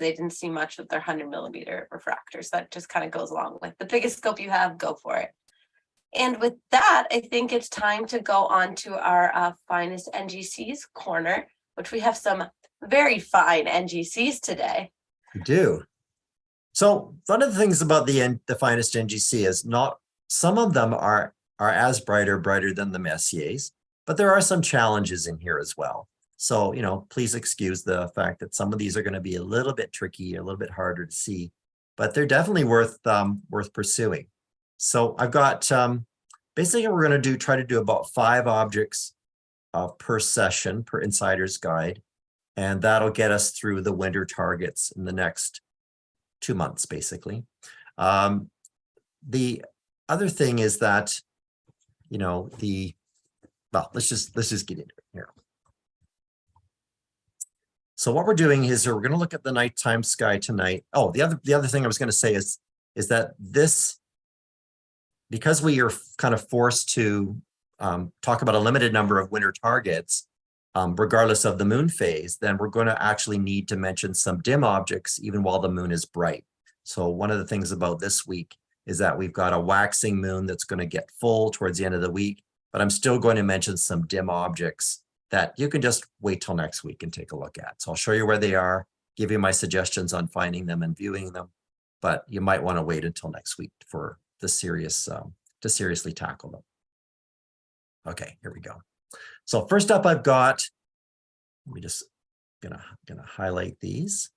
they didn't see much with their 100mm refractors. That just kind of goes along with the biggest scope you have, go for it. And with that, I think it's time to go on to our finest NGCs corner, which we have some very fine NGCs today. We do. So one of the things about the finest NGC is not, some of them are as brighter than the Messiers, but there are some challenges in here as well. So, you know, please excuse the fact that some of these are going to be a little bit tricky, a little bit harder to see, but they're definitely worth pursuing. So I've got, basically we're going to try to do about 5 objects per session, per insider's guide. And that'll get us through the winter targets in the next 2 months, basically. The other thing is that, you know, let's just get into it here. So what we're doing is we're going to look at the nighttime sky tonight. Oh, the other thing I was going to say is that this, because we are kind of forced to talk about a limited number of winter targets, regardless of the moon phase, then we're going to actually need to mention some dim objects even while the moon is bright. So one of the things about this week is that we've got a waxing moon that's going to get full towards the end of the week, but I'm still going to mention some dim objects that you can just wait till next week and take a look at. So I'll show you where they are, give you my suggestions on finding them and viewing them, but you might want to wait until next week for the to seriously tackle them. Okay, here we go. So first up, I've got, we just gonna highlight these.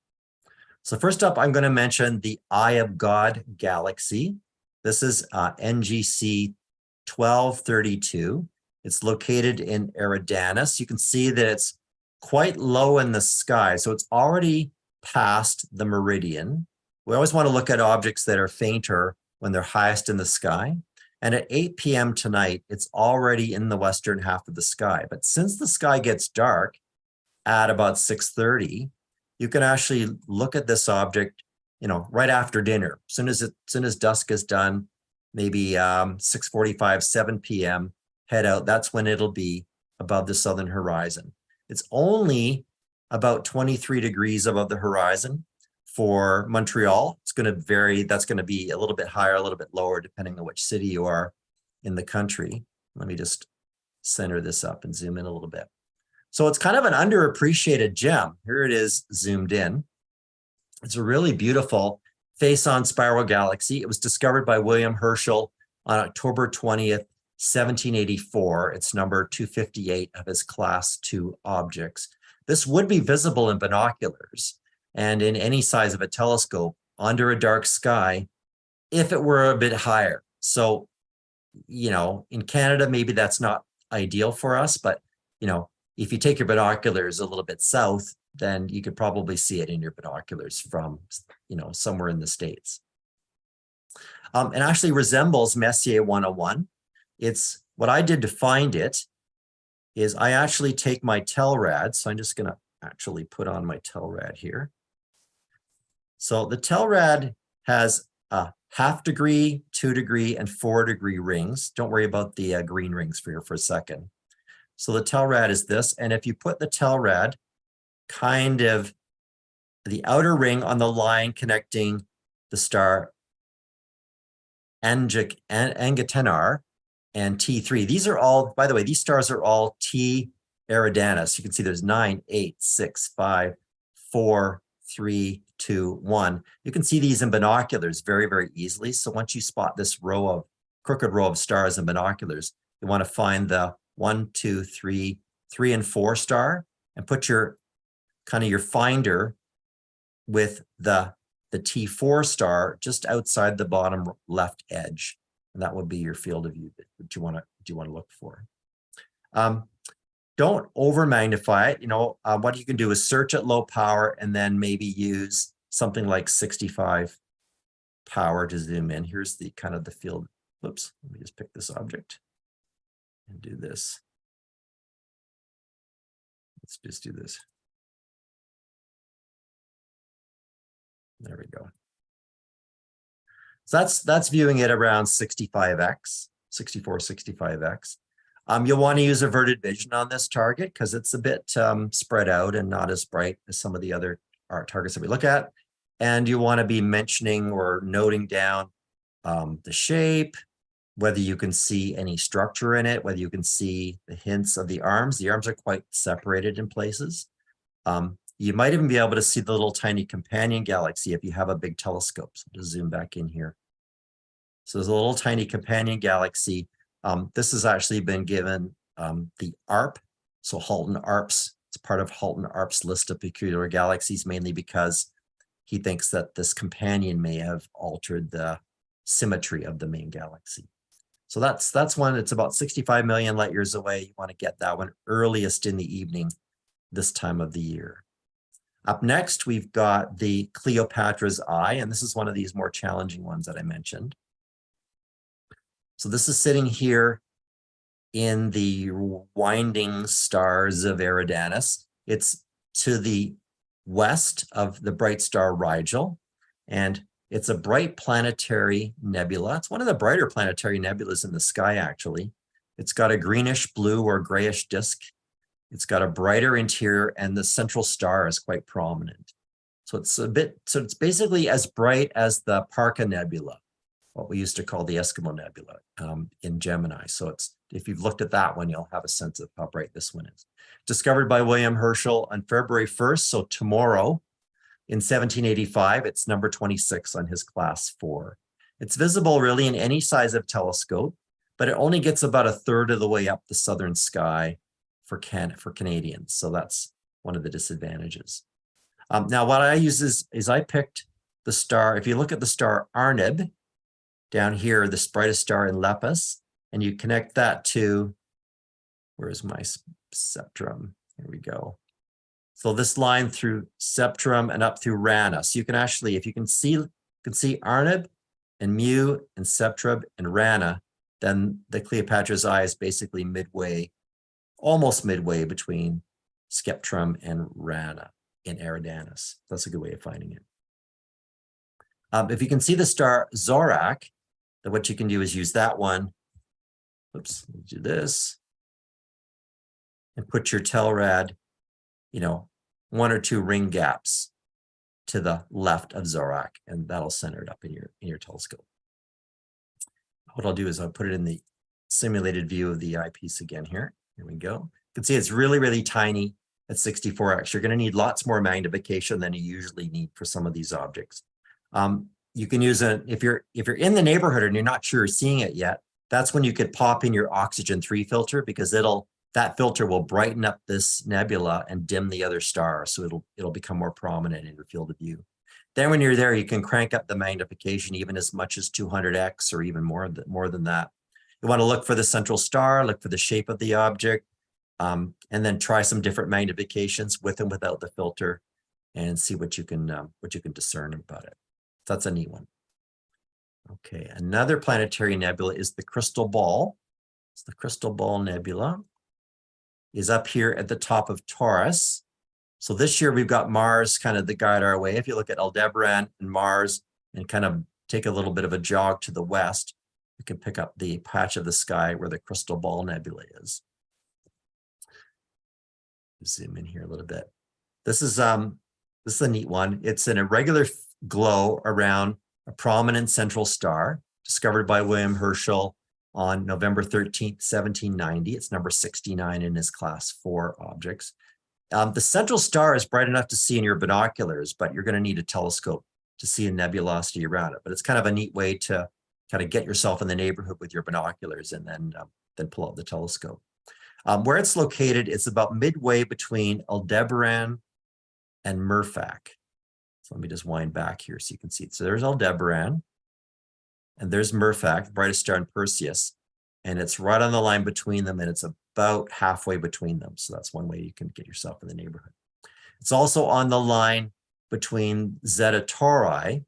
So first up, I'm going to mention the Eye of God galaxy. This is NGC 1232. It's located in Eridanus. You can see that it's quite low in the sky, so it's already past the meridian. We always want to look at objects that are fainter when they're highest in the sky. And at 8 p.m. tonight, it's already in the western half of the sky. But since the sky gets dark at about 6:30, you can actually look at this object, you know, right after dinner. As soon as dusk is done, maybe 6:45, 7 p.m., head out. That's when it'll be above the southern horizon. It's only about 23 degrees above the horizon. For Montreal, it's going to vary. That's going to be a little bit higher, a little bit lower, depending on which city you are in the country. Let me just center this up and zoom in a little bit. So it's kind of an underappreciated gem. Here it is zoomed in. It's a really beautiful face-on spiral galaxy. It was discovered by William Herschel on October 20th, 1784. It's number 258 of his class 2 objects. This would be visible in binoculars and in any size of a telescope under a dark sky if it were a bit higher. So, you know, in Canada, maybe that's not ideal for us, but, you know, if you take your binoculars a little bit south, then you could probably see it in your binoculars from, you know, somewhere in the States. It actually resembles Messier 101. It's what I did to find it is I actually take my Telrad. So I'm just going to actually put on my Telrad here. So the Telrad has a 1/2 degree, 2 degree, and 4 degree rings. Don't worry about the green rings for a second. So the Telrad is this. And if you put the Telrad kind of the outer ring on the line connecting the star Angatenar and T3. These are all, by the way, these stars are all T Eridanus. You can see there's 9, 8, 6, 5, 4, 3, 2, 1. You can see these in binoculars very, very easily. So once you spot this crooked row of stars in binoculars, you want to find the 1, 2, 3, 3, and 4 star and put your finder with the T4 star just outside the bottom left edge. And that would be your field of view that you want to look for. Don't over magnify it. You know, what you can do is search at low power and then maybe use something like 65 power to zoom in. Here's the kind of the field. Oops, let me just pick this object and do this. Let's just do this. There we go. So that's viewing it around 65x, 64, 65x. You'll want to use averted vision on this target because it's a bit spread out and not as bright as some of the other targets that we look at. And you want to be mentioning or noting down the shape, whether you can see any structure in it, whether you can see the hints of the arms. The arms are quite separated in places. You might even be able to see the little tiny companion galaxy if you have a big telescope. So just zoom back in here. So there's a little tiny companion galaxy. This has actually been given the ARP. So Halton ARPS, it's part of Halton ARP's list of peculiar galaxies, mainly because he thinks that this companion may have altered the symmetry of the main galaxy. So that's one. It's about 65 million light years away. You want to get that one earliest in the evening this time of the year. Up next, we've got the Cleopatra's Eye, and this is one of these more challenging ones that I mentioned. So this is sitting here in the winding stars of Eridanus. It's to the west of the bright star Rigel, and it's a bright planetary nebula. It's one of the brighter planetary nebulas in the sky, actually. It's got a greenish blue or grayish disk. It's got a brighter interior, and the central star is quite prominent. So it's basically as bright as the Parca Nebula, what we used to call the Eskimo Nebula in Gemini. So it's, if you've looked at that one, you'll have a sense of how bright this one is. Discovered by William Herschel on February 1st, so tomorrow, in 1785, it's number 26 on his class 4. It's visible really in any size of telescope, but it only gets about a third of the way up the southern sky for Canadians. So that's one of the disadvantages. Now what I use is I picked the star. If you look at the star Arnib down here, the brightest star in Lepus, and you connect that to, where's my spectrum? Here we go. So this line through Septrum and up through Rana. So you can actually, if you can see Arnib and Mu and Septrum and Rana, then the Cleopatra's Eye is basically midway, almost midway between Skeptrum and Rana in Eridanus. That's a good way of finding it. If you can see the star Zorak, then what you can do is use that one. Oops, do this. And put your Telrad, you know, 1 or 2 ring gaps to the left of Zorak, and that'll center it up in your telescope. What I'll do is I'll put it in the simulated view of the eyepiece again here. Here we go. You can see it's really, really tiny at 64x. You're going to need lots more magnification than you usually need for some of these objects. You can use if you're in the neighborhood and you're not sure you're seeing it yet, that's when you could pop in your oxygen 3 filter, because that filter will brighten up this nebula and dim the other stars, so it'll become more prominent in your field of view. Then when you're there, you can crank up the magnification even as much as 200x or even more than that. You want to look for the central star, look for the shape of the object, and then try some different magnifications with and without the filter, and see what you can discern about it. That's a neat one. Okay, another planetary nebula is the Crystal Ball. It's the Crystal Ball Nebula. Is up here at the top of Taurus. So this year we've got Mars kind of to guide our way. If you look at Aldebaran and Mars and kind of take a little bit of a jog to the west, you can pick up the patch of the sky where the Crystal Ball Nebula is. Zoom in here a little bit. This is a neat one. It's an irregular glow around a prominent central star discovered by William Herschel on November 13th, 1790. It's number 69 in his class 4 objects. The central star is bright enough to see in your binoculars, but you're going to need a telescope to see a nebulosity around it. But it's kind of a neat way to kind of get yourself in the neighborhood with your binoculars and then pull out the telescope. Where it's located, it's about midway between Aldebaran and Murphak. So let me just wind back here so you can see it. So there's Aldebaran. And there's Murphak, the brightest star in Perseus, and it's right on the line between them, and it's about halfway between them. So that's one way you can get yourself in the neighborhood. It's also on the line between Zeta Tauri,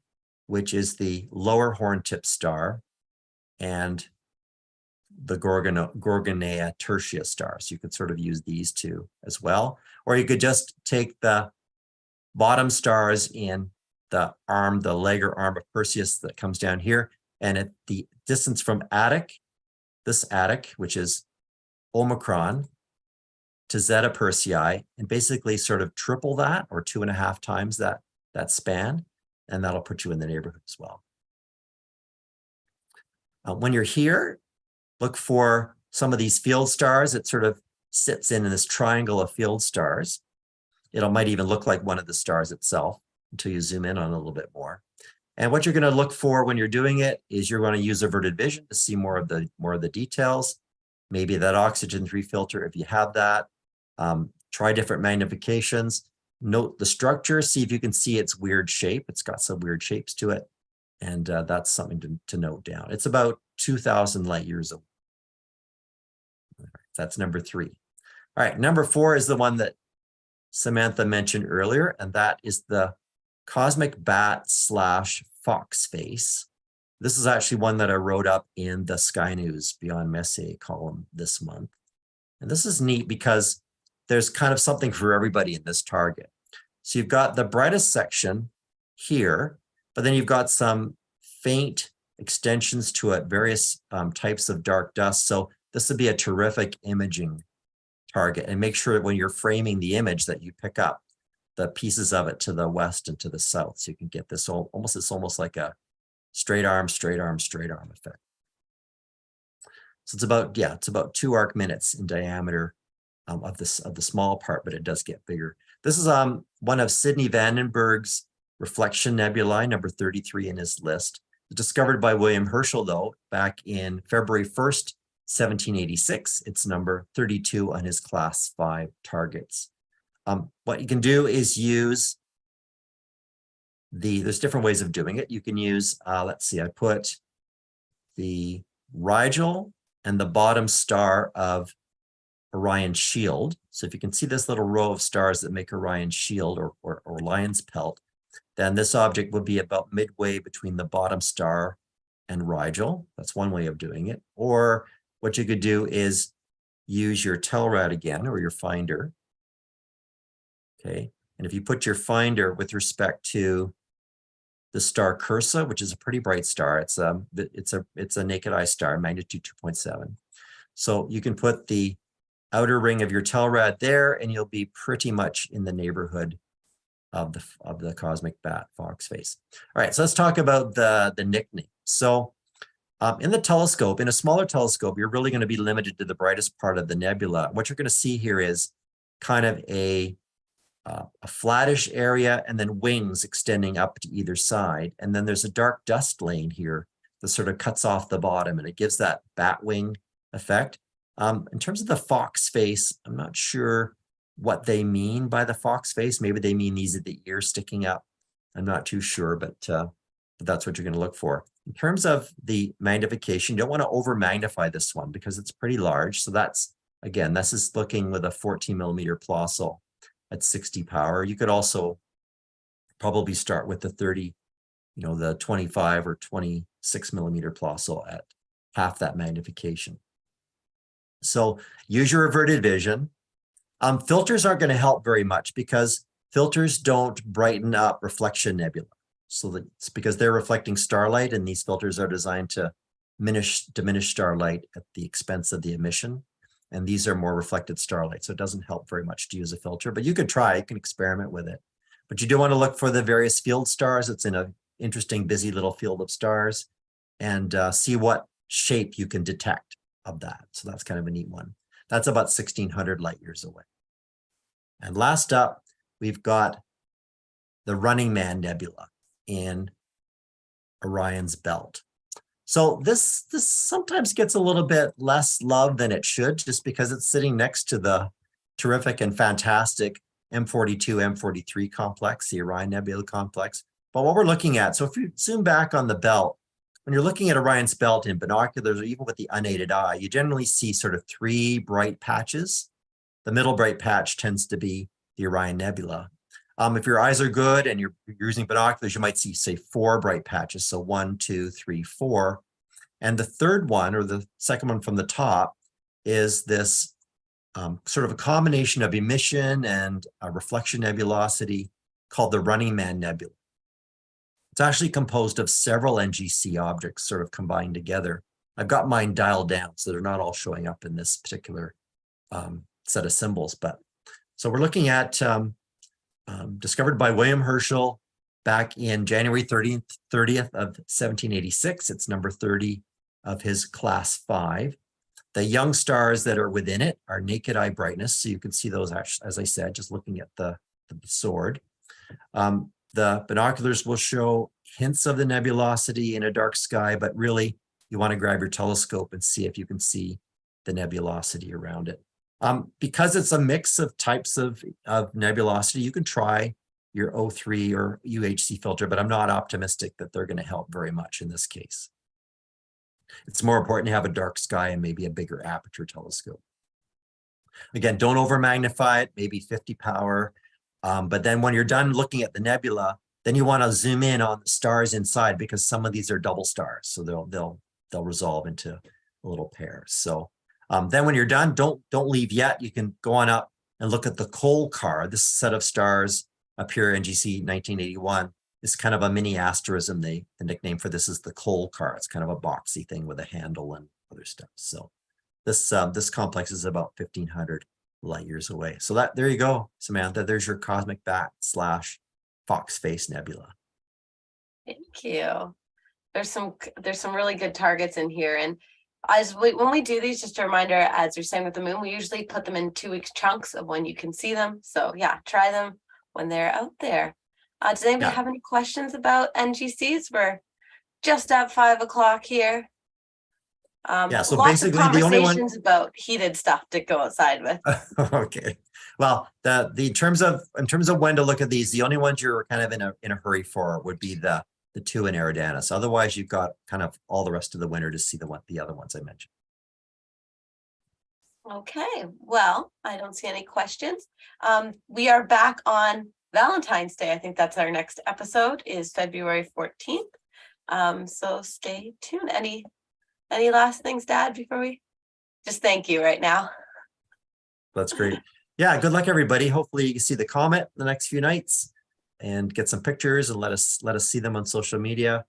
which is the lower horn-tip star, and the Gorgonea Tertia star. So you could sort of use these two as well. Or you could just take the bottom stars in the leg or arm of Perseus that comes down here, and at the distance from Attic, this Attic, which is Omicron, to Zeta Persei and basically sort of triple that or 2.5 times that span, and that'll put you in the neighborhood as well. When you're here, look for some of these field stars. It sort of sits in this triangle of field stars. It might even look like one of the stars itself until you zoom in on it a little bit more. And what you're going to look for when you're doing it is you're going to use averted vision to see more of the details. Maybe that oxygen 3 filter if you have that. Try different magnifications. Note the structure. See if you can see its weird shape. It's got some weird shapes to it. And that's something to note down. It's about 2,000 light years away. That's number 3. All right, number 4 is the one that Samantha mentioned earlier, and that is the cosmic bat / fox face. This is actually one that I wrote up in the Sky News Beyond Messier column this month. And this is neat because there's kind of something for everybody in this target. So you've got the brightest section here, but then you've got some faint extensions to it, various types of dark dust. So this would be a terrific imaging target, and make sure that when you're framing the image that you pick up the pieces of it to the west and to the south, so you can get this it's almost like a straight arm effect. So it's about 2 arc minutes in diameter of the small part, but it does get bigger. This is one of Sidney Vandenberg's reflection nebulae, number 33 in his list. Discovered by William Herschel, though, back in February 1st, 1786. It's number 32 on his class 5 targets. What you can do is use there's different ways of doing it. You can use, let's see, I put the Rigel and the bottom star of Orion's shield. So if you can see this little row of stars that make Orion's shield or lion's pelt, then this object would be about midway between the bottom star and Rigel. That's one way of doing it. Or what you could do is use your Telrad again, or your finder. Okay, and if you put your finder with respect to the star Cursa, which is a pretty bright star, it's a naked eye star, magnitude 2.7. So you can put the outer ring of your Telrad there, and you'll be pretty much in the neighborhood of the cosmic bat fox face. All right, so let's talk about the nickname. So in the telescope, in a smaller telescope, you're really going to be limited to the brightest part of the nebula. What you're going to see here is kind of a flattish area and then wings extending up to either side. And then there's a dark dust lane here that sort of cuts off the bottom, and it gives that bat wing effect. In terms of the fox face, I'm not sure what they mean by the fox face. Maybe they mean these are the ears sticking up. I'm not too sure, but that's what you're going to look for. In terms of the magnification, you don't want to over magnify this one because it's pretty large. So that's, again, this is looking with a 14 millimeter Plössl at 60 power. You could also probably start with the 30, the 25 or 26 millimeter Plössl at half that magnification. So use your averted vision. Filters aren't going to help very much because filters don't brighten up reflection nebula. So it's because they're reflecting starlight, and these filters are designed to diminish starlight at the expense of the emission. And these are more reflected starlight, so it doesn't help very much to use a filter, but you could try, you can experiment with it. But you do want to look for the various field stars. It's in an interesting, busy little field of stars, and see what shape you can detect of that. So that's kind of a neat one. That's about 1,600 light years away. And last up, we've got the Running Man Nebula in Orion's belt. So this sometimes gets a little bit less love than it should, just because it's sitting next to the terrific and fantastic M42, M43 complex, the Orion Nebula complex. But what we're looking at, so if you zoom back on the belt, when you're looking at Orion's belt in binoculars or even with the unaided eye, you generally see sort of 3 bright patches. The middle bright patch tends to be the Orion Nebula. If your eyes are good and you're using binoculars, you might see, say, 4 bright patches. So 1, 2, 3, 4. And the third one, or the second one from the top, is this sort of a combination of emission and reflection nebulosity called the Running Man Nebula. It's actually composed of several NGC objects sort of combined together. I've got mine dialed down, so they're not all showing up in this particular set of symbols. But so we're looking at discovered by William Herschel back in January 30th of 1786. It's number 30 of his class 5. The young stars that are within it are naked eye brightness. So you can see those, actually, as I said, just looking at the sword. The binoculars will show hints of the nebulosity in a dark sky, but really you want to grab your telescope and see if you can see the nebulosity around it. Because it's a mix of types of nebulosity, you can try your O3 or UHC filter, but I'm not optimistic that they're going to help very much in this case. It's more important to have a dark sky and maybe a bigger aperture telescope. Again, don't over magnify it, maybe 50 power. But then when you're done looking at the nebula, then you want to zoom in on the stars inside, because some of these are double stars. So they'll resolve into a little pair. So then when you're done, don't leave yet. You can go on up and look at the Cole car. This set of stars up here, NGC 1981, is kind of a mini asterism. The nickname for this is the Cole car. It's kind of a boxy thing with a handle and other stuff. So this complex is about 1,500 light years away. So there you go, Samantha. There's your cosmic bat / fox face nebula. Thank you. There's some really good targets in here. And when we do these, just a reminder, as you're saying with the moon, we usually put them in 2-week chunks of when you can see them. So yeah, try them when they're out there. Does anybody have any questions about NGCs? We're just at 5 o'clock here. So lots basically of the only one about heated stuff to go outside with. Okay. Well, in terms of when to look at these, the only ones you're kind of in a hurry for would be the 2 in Eridanus. Otherwise, you've got kind of all the rest of the winter to see the other ones I mentioned. Okay, well, I don't see any questions. We are back on Valentine's Day. I think that's our next episode, is February 14th. So stay tuned. Any last things, Dad, before we just thank you right now? That's great. Yeah, good luck, everybody. Hopefully you can see the comet the next few nights and get some pictures and let us see them on social media.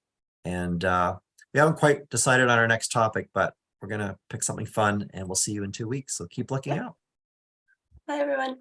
And we haven't quite decided on our next topic, but we're going to pick something fun, and we'll see you in 2 weeks. So keep looking out. Bye, everyone.